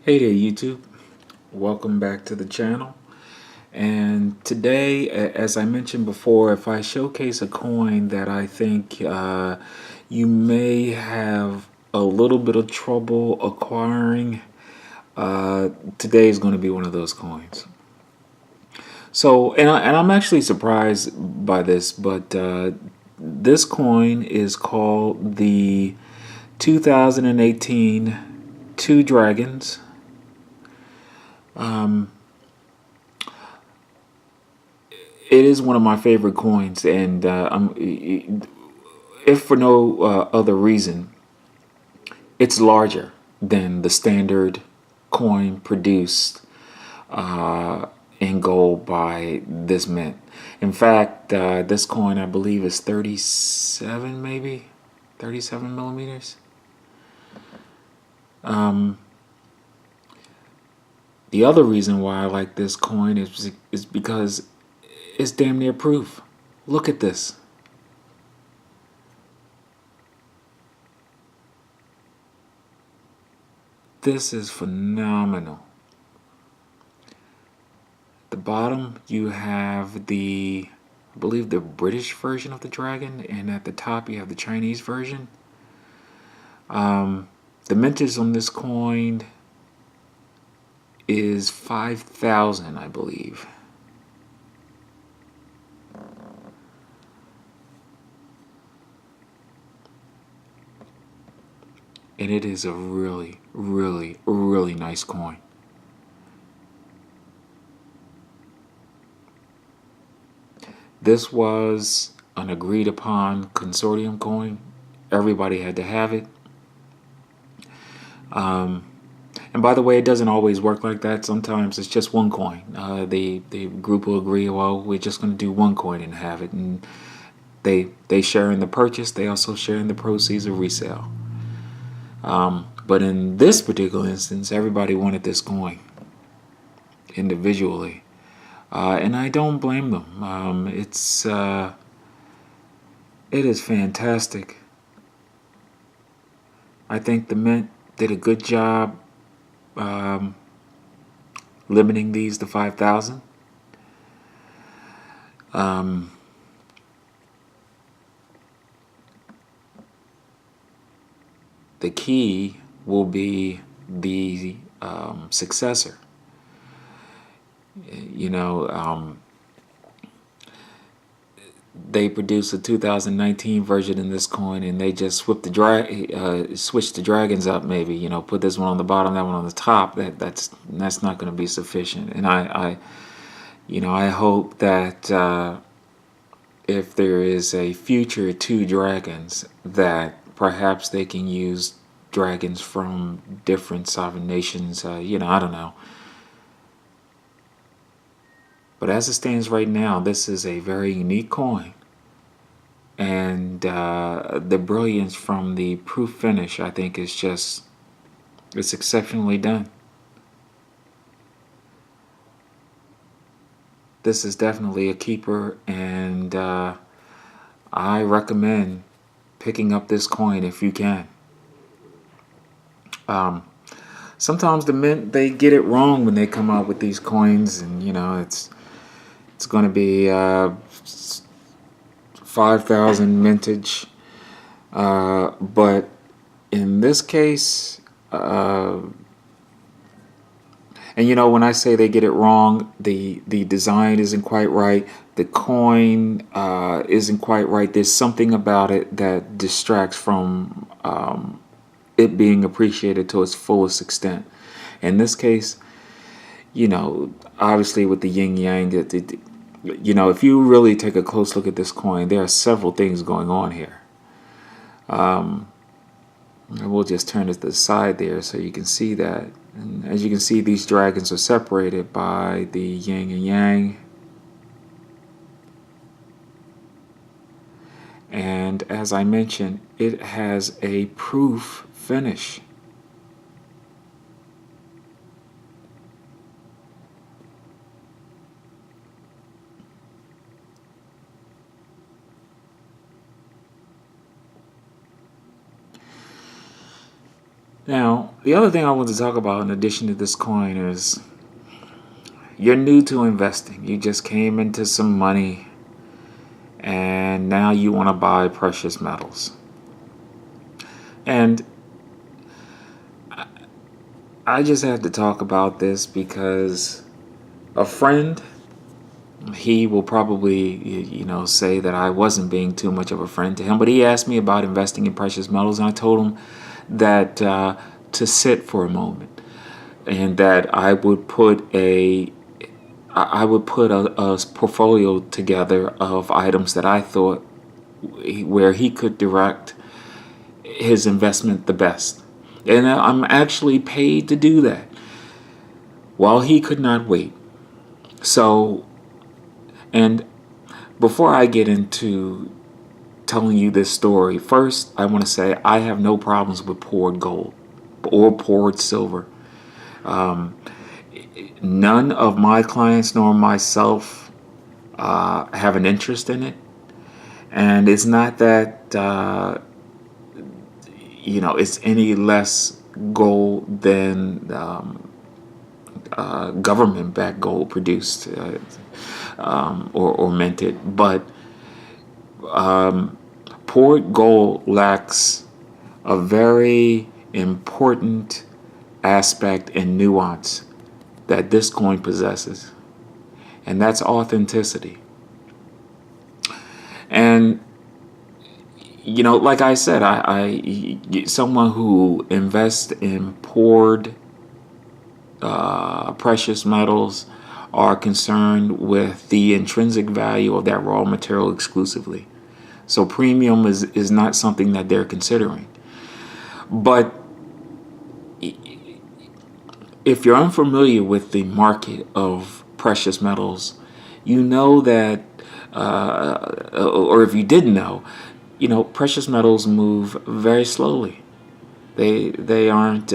Hey there, YouTube. Welcome back to the channel. And today, as I mentioned before, if I showcase a coin that I think you may have a little bit of trouble acquiring, today is going to be one of those coins. So, I'm actually surprised by this, but this coin is called the 2018 Two Dragons. It is one of my favorite coins, and if for no other reason, it's larger than the standard coin produced in gold by this mint. In fact, this coin I believe is 37, maybe 37 millimeters. The other reason why I like this coin is because it's damn near proof. Look at this. This is phenomenal. At the bottom you have I believe the British version of the dragon, and at the top you have the Chinese version. The mintage on this coin is 5,000, I believe. And it is a really, really, really nice coin. This was an agreed upon consortium coin. Everybody had to have it. And by the way, it doesn't always work like that. Sometimes it's just one coin. The group will agree, well, we're just going to do one coin and have it. And they share in the purchase. They also share in the proceeds of resale. But in this particular instance, everybody wanted this coin individually. And I don't blame them. It is fantastic. I think the mint did a good job limiting these to 5,000. The key will be the successor. They produced a 2019 version in this coin, and they just switched the dragons up. Maybe put this one on the bottom, that one on the top. That's not going to be sufficient. And I hope that if there is a future Two Dragons, that perhaps they can use dragons from different sovereign nations. I don't know. But as it stands right now, this is a very unique coin. And the brilliance from the proof finish, I think, it's exceptionally done. This is definitely a keeper, and I recommend picking up this coin if you can. Sometimes the mint, they get it wrong when they come out with these coins, and it's going to be 5,000 mintage, but in this case, and when I say they get it wrong, the design isn't quite right, the coin isn't quite right. There's something about it that distracts from it being appreciated to its fullest extent. In this case, obviously with the yin yang, if you really take a close look at this coin, there are several things going on here. We'll just turn it to the side there so you can see that. And as you can see, these dragons are separated by the yin and yang. And as I mentioned, it has a proof finish. Now, the other thing I want to talk about in addition to this coin is you're new to investing. You just came into some money and now you want to buy precious metals. And I just have to talk about this because a friend, he will probably, say that I wasn't being too much of a friend to him, but he asked me about investing in precious metals, and I told him that to sit for a moment, and that I would put a portfolio together of items that I thought where he could direct his investment the best. And I'm actually paid to do that while he could not wait. So, and before I get into telling you this story, first I want to say I have no problems with poured gold or poured silver. None of my clients nor myself have an interest in it. And it's not that, it's any less gold than government-backed gold produced or minted. But poured gold lacks a very important aspect and nuance that this coin possesses, and that's authenticity. And like I said, I someone who invests in poured precious metals are concerned with the intrinsic value of that raw material exclusively. So premium is not something that they're considering. But if you're unfamiliar with the market of precious metals, you know that, or if you didn't know, precious metals move very slowly. They aren't.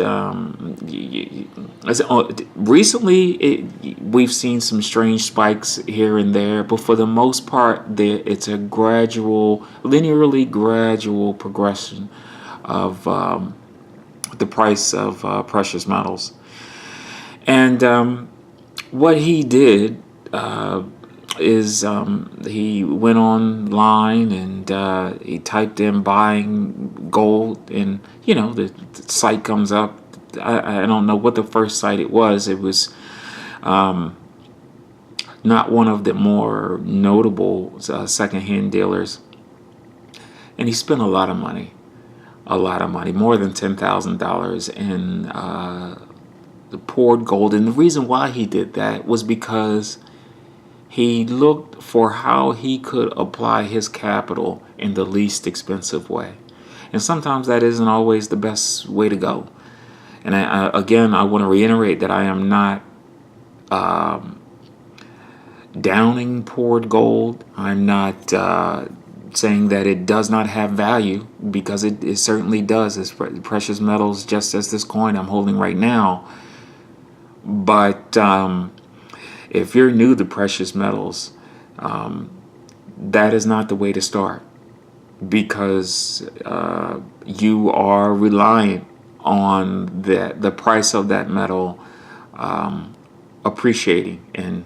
Recently, we've seen some strange spikes here and there, but for the most part, it's a linearly gradual progression of the price of precious metals. And what he did is he went online and he typed in buying gold, and the site comes up. I don't know what the first site it was. It was not one of the more notable secondhand dealers, and he spent a lot of money, more than $10,000 in the poured gold. And the reason why he did that was because he looked for how he could apply his capital in the least expensive way. And sometimes that isn't always the best way to go. And I want to reiterate that I am not downing poured gold. I'm not saying that it does not have value, because it certainly does. It's precious metals, just as this coin I'm holding right now. But if you're new to precious metals, that is not the way to start, because you are reliant on the price of that metal appreciating, and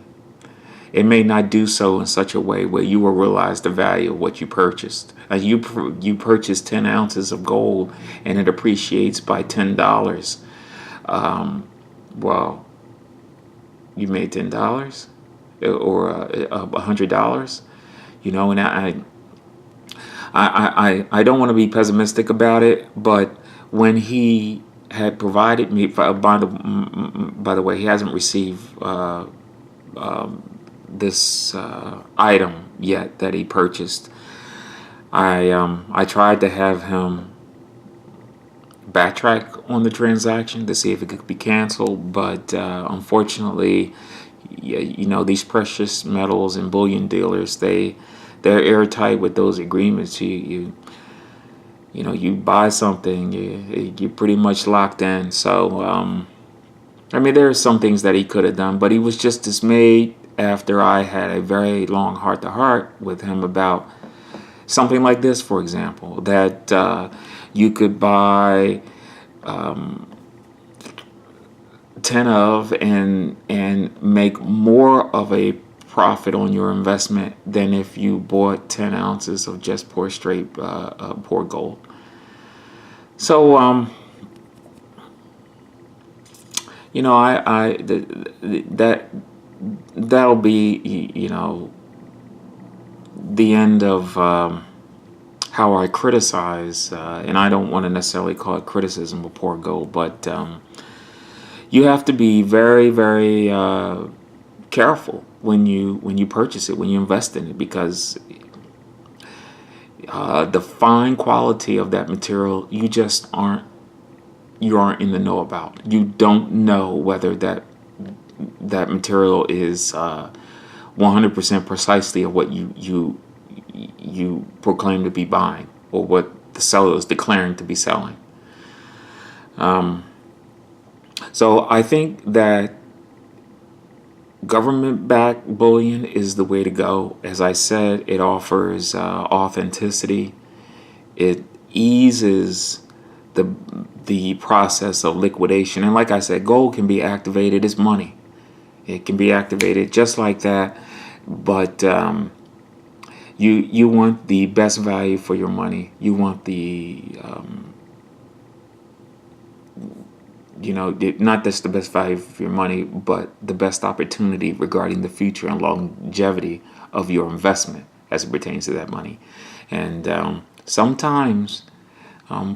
it may not do so in such a way where you will realize the value of what you purchased. You purchased 10 ounces of gold and it appreciates by $10. Well, you made $10 or $100, and I don't want to be pessimistic about it, but when he had provided me, by the way, he hasn't received this item yet that he purchased. I tried to have him backtrack on the transaction to see if it could be canceled, but unfortunately, these precious metals and bullion dealers, they're airtight with those agreements. You buy something, you're pretty much locked in. So there are some things that he could have done, but he was just dismayed after I had a very long heart-to-heart with him about something like this, for example, that you could buy 10 of and make more of a profit on your investment than if you bought 10 ounces of just poor straight poor gold. So that'll be the end of how I criticize, and I don't want to necessarily call it criticism of poor gold, but you have to be very, very careful when you purchase it, when you invest in it, because the fine quality of that material you aren't in the know about. You don't know whether that material is 100% precisely of what you proclaim to be buying, or what the seller is declaring to be selling. So I think that government-backed bullion is the way to go. As I said, it offers authenticity. It eases the process of liquidation. And like I said, gold can be activated as money. It can be activated just like that. But you want the best value for your money. You want the not just the best value for your money, but the best opportunity regarding the future and longevity of your investment as it pertains to that money. And sometimes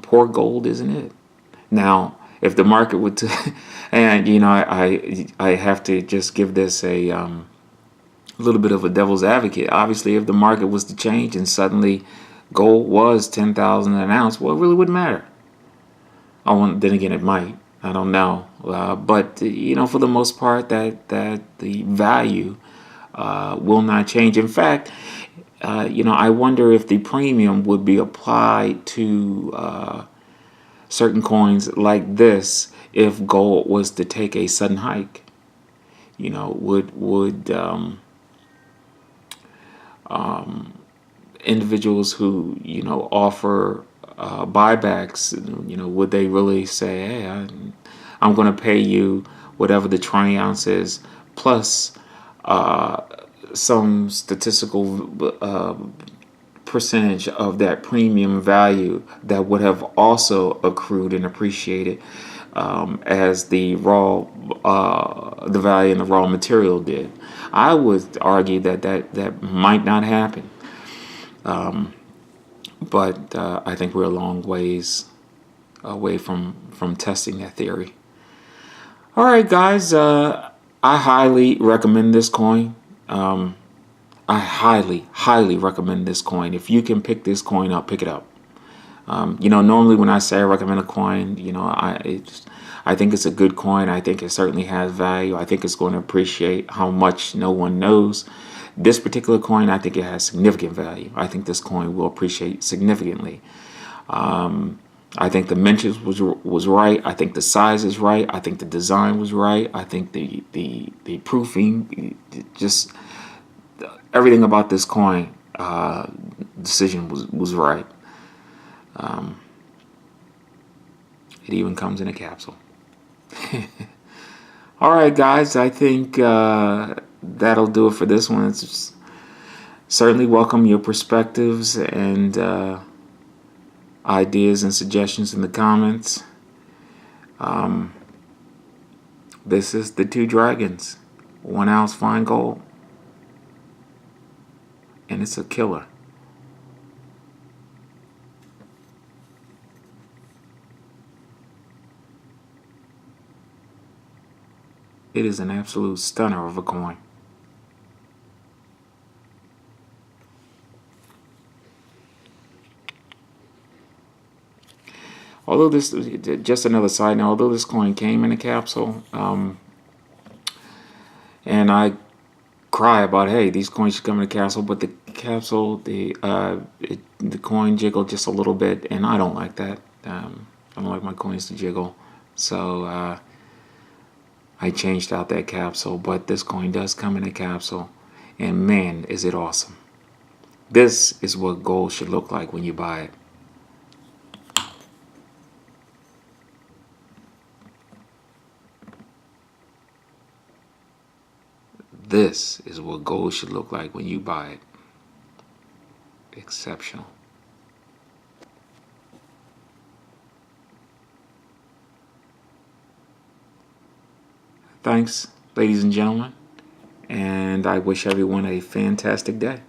poor gold isn't it. Now, if the market would, and I have to just give this a little bit of a devil's advocate. Obviously, if the market was to change and suddenly gold was 10,000 an ounce, well, it really wouldn't matter. Then again, it might. I don't know, but for the most part, that the value will not change. In fact, I wonder if the premium would be applied to certain coins like this if gold was to take a sudden hike. Would individuals who offer buybacks, would they really say, hey, I'm going to pay you whatever the 20 ounce is plus some statistical percentage of that premium value that would have also accrued and appreciated as the the value in the raw material did. I would argue that might not happen. But I think we're a long ways away from testing that theory. All right, guys. I highly recommend this coin. I highly recommend this coin. If you can pick this coin up, pick it up. Normally when I say I recommend a coin, I think it's a good coin. I think it certainly has value. I think it's going to appreciate how much no one knows. This particular coin, I think it has significant value. I think this coin will appreciate significantly. I think the mentions was right. I think the size is right. I think the design was right. I think the proofing, just everything about this coin decision was right. It even comes in a capsule. All right, guys. I think that'll do it for this one. It's certainly welcome your perspectives and ideas and suggestions in the comments. This is the Two Dragons, 1 ounce fine gold, and it's a killer. It is an absolute stunner of a coin. Although this, just another side note, although this coin came in a capsule, and I cry about, hey, these coins should come in a capsule, but the capsule, the coin jiggled just a little bit, and I don't like that. I don't like my coins to jiggle, so I changed out that capsule, but this coin does come in a capsule, and man, is it awesome. This is what gold should look like when you buy it. This is what gold should look like when you buy it. Exceptional. Thanks, ladies and gentlemen, and I wish everyone a fantastic day.